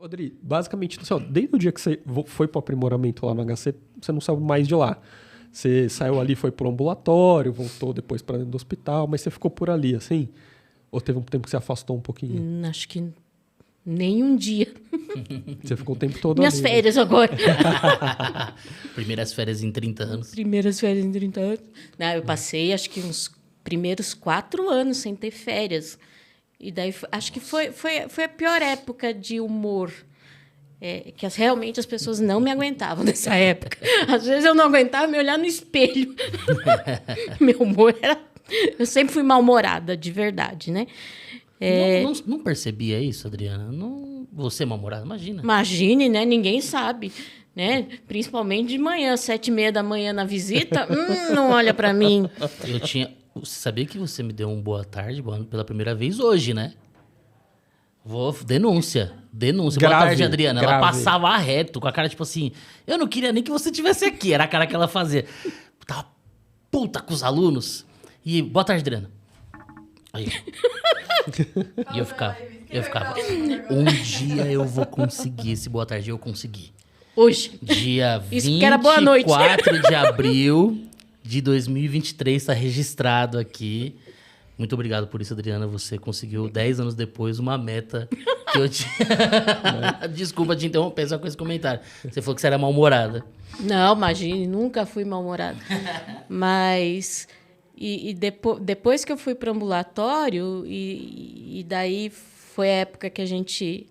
Adri, basicamente, assim, ó, desde o dia que você foi para o aprimoramento lá no HC, você não saiu mais de lá. Você saiu ali, foi pro ambulatório, voltou depois para dentro do hospital, mas você ficou por ali, assim? Ou teve um tempo que você afastou um pouquinho? Acho que nem um dia. Você ficou o tempo todo Minhas ali, né? férias agora. Primeiras férias em 30 anos. Primeiras férias em 30 anos. Não, eu passei, acho que uns primeiros 4 anos sem ter férias. E daí, acho que foi a pior época de humor. Que realmente as pessoas não me aguentavam nessa época. Às vezes eu não aguentava me olhar no espelho. Meu humor era... Eu sempre fui mal-humorada, de verdade, né? Não percebia isso, Adriana? Não, você mal-humorada, imagina. Imagine, né? Ninguém sabe, né? Principalmente de manhã, 7h30 da manhã na visita. Não olha pra mim. Você sabia que você me deu um boa tarde pela primeira vez hoje, né? Denúncia. Boa tarde, Adriana. Ela passava reto, com a cara tipo assim... Eu não queria nem que você estivesse aqui. Era a cara que ela fazia. Tava puta com os alunos. E boa tarde, Adriana. Aí. E eu ficava. Um dia eu vou conseguir esse boa tarde. Eu consegui. Hoje. Dia Isso que era boa noite. 24 de abril de 2023. Está registrado aqui. Muito obrigado por isso, Adriana. Você conseguiu, 10 anos depois, uma meta que eu tinha... Desculpa te interromper, só com esse comentário. Você falou que você era mal-humorada. Não, imagine, nunca fui mal-humorada. Mas... depois que eu fui para o ambulatório, e daí foi a época que a gente...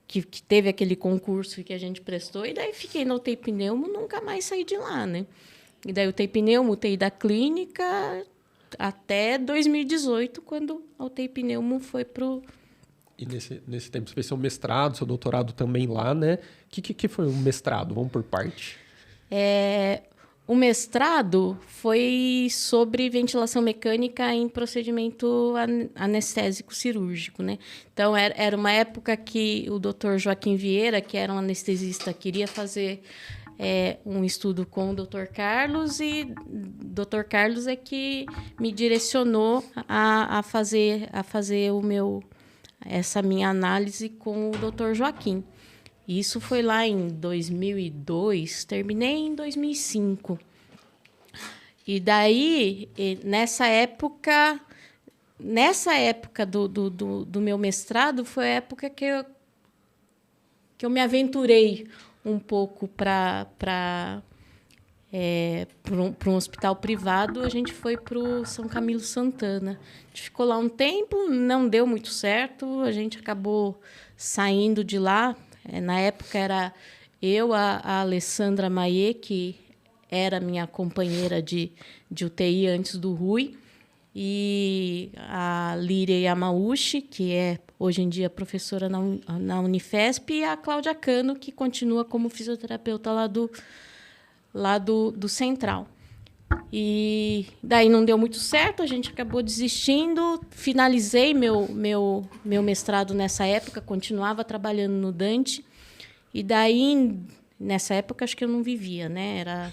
Que teve aquele concurso que a gente prestou, e daí fiquei na UTI pneumo, nunca mais saí de lá, né? E daí UTI pneumo, UTI da clínica... Até 2018, quando a UTI pneumo foi pro... E nesse tempo você fez seu mestrado, seu doutorado também lá, né? O que foi o mestrado? Vamos por parte. O mestrado foi sobre ventilação mecânica em procedimento anestésico cirúrgico, né? Então, era uma época que o Dr. Joaquim Vieira, que era um anestesista, queria fazer... um estudo com o Dr. Carlos, e Dr. Carlos é que me direcionou a fazer essa minha análise com o Dr. Joaquim. Isso foi lá em 2002, terminei em 2005. E daí, nessa época do meu mestrado, foi a época que eu me aventurei um pouco para um hospital privado. A gente foi para o São Camilo Santana. A gente ficou lá um tempo, não deu muito certo, a gente acabou saindo de lá. Na época era eu, a Alessandra Maie, que era minha companheira de UTI antes do Rui, e a Líria Yamauchi, que é hoje em dia professora na Unifesp, e a Cláudia Cano, que continua como fisioterapeuta lá do Central. E daí não deu muito certo, a gente acabou desistindo. Finalizei meu mestrado nessa época, continuava trabalhando no Dante. E daí, nessa época, acho que eu não vivia, né?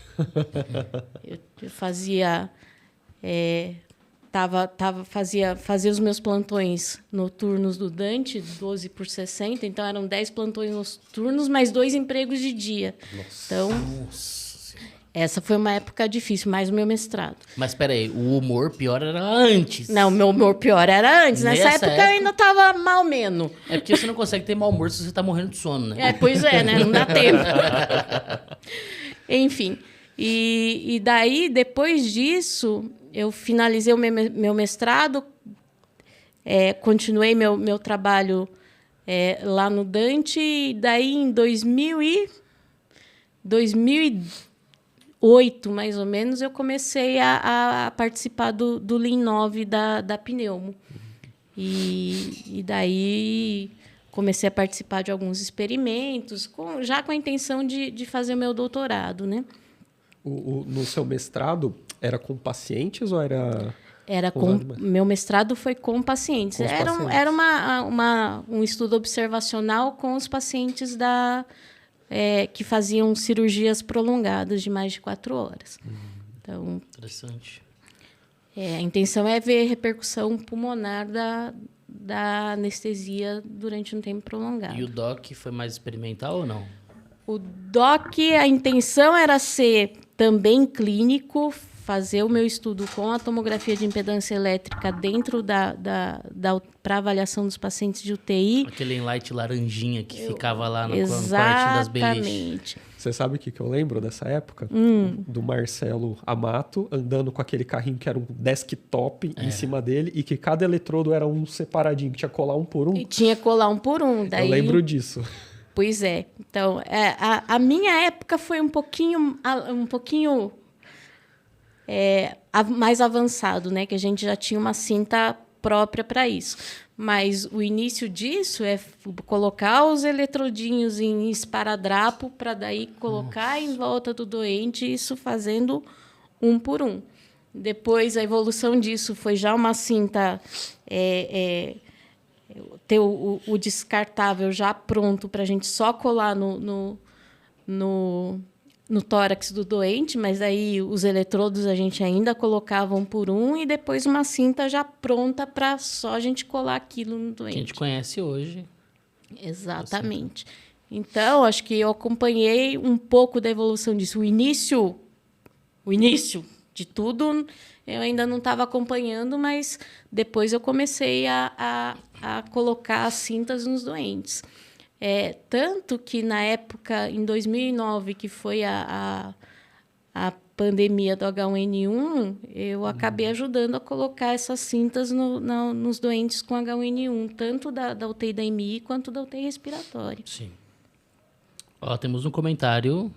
Eu fazia... fazia os meus plantões noturnos do Dante, 12 por 60, então eram 10 plantões noturnos, mais 2 empregos de dia. Nossa. Então, essa foi uma época difícil, mais o meu mestrado. Mas peraí, o humor pior era antes. Não, o meu humor pior era antes. Nessa época eu ainda estava mal menos. É porque você não consegue ter mau humor se você está morrendo de sono, né? Pois é, né? Não dá tempo. Enfim. E daí, depois disso... Eu finalizei o meu mestrado, continuei meu trabalho lá no Dante, e daí em 2008, mais ou menos, eu comecei a participar do Lean 9 da Pneumo. E daí comecei a participar de alguns experimentos, já com a intenção de fazer o meu doutorado, né? No seu mestrado, era com pacientes ou era... Meu mestrado foi com pacientes. Era um estudo observacional com os pacientes que faziam cirurgias prolongadas de mais de 4 horas. Então, interessante. A intenção é ver repercussão pulmonar da anestesia durante um tempo prolongado. E o DOC foi mais experimental ou não? O DOC, a intenção era ser também clínico, fazer o meu estudo com a tomografia de impedância elétrica dentro para avaliação dos pacientes de UTI. Aquele enlight laranjinha que ficava lá no quartinho das beliches. Exatamente. Você sabe o que eu lembro dessa época? Do Marcelo Amato andando com aquele carrinho que era um desktop em cima dele e que cada eletrodo era um separadinho, que tinha que colar um por um. E tinha que colar um por um. Daí... Eu lembro disso. Pois é. Então, a minha época foi um pouquinho mais avançado, né? Que a gente já tinha uma cinta própria para isso. Mas o início disso é colocar os eletrodinhos em esparadrapo para daí colocar em volta do doente, isso fazendo um por um. Depois, a evolução disso foi já uma cinta... ter o descartável já pronto para a gente só colar no tórax do doente, mas aí os eletrodos a gente ainda colocava um por um e depois uma cinta já pronta para só a gente colar aquilo no doente. Que a gente conhece hoje. Exatamente. Então, acho que eu acompanhei um pouco da evolução disso. O início de tudo eu ainda não estava acompanhando, mas depois eu comecei a colocar as cintas nos doentes. Tanto que, na época, em 2009, que foi a pandemia do H1N1, eu acabei ajudando a colocar essas cintas nos doentes com H1N1, tanto da UTI da MI quanto da UTI respiratória. Sim. Ó, temos um comentário